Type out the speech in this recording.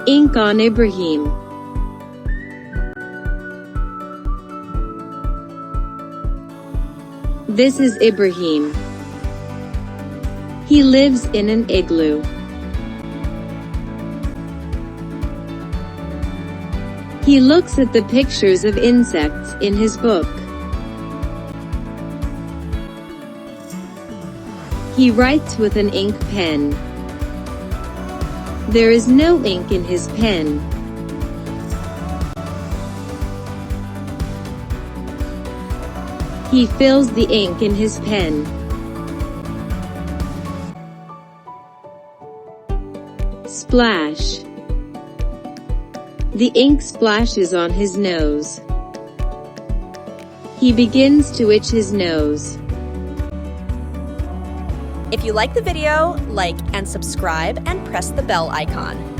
Ink on Ibrahim. This is Ibrahim. He lives in an igloo. He looks at the pictures of insects in his book. He writes with an ink pen. There is no ink in his pen. He fills the ink in his pen. Splash. The ink splashes on his nose. He begins to itch his nose. If you like the video, like and subscribe and press the bell icon.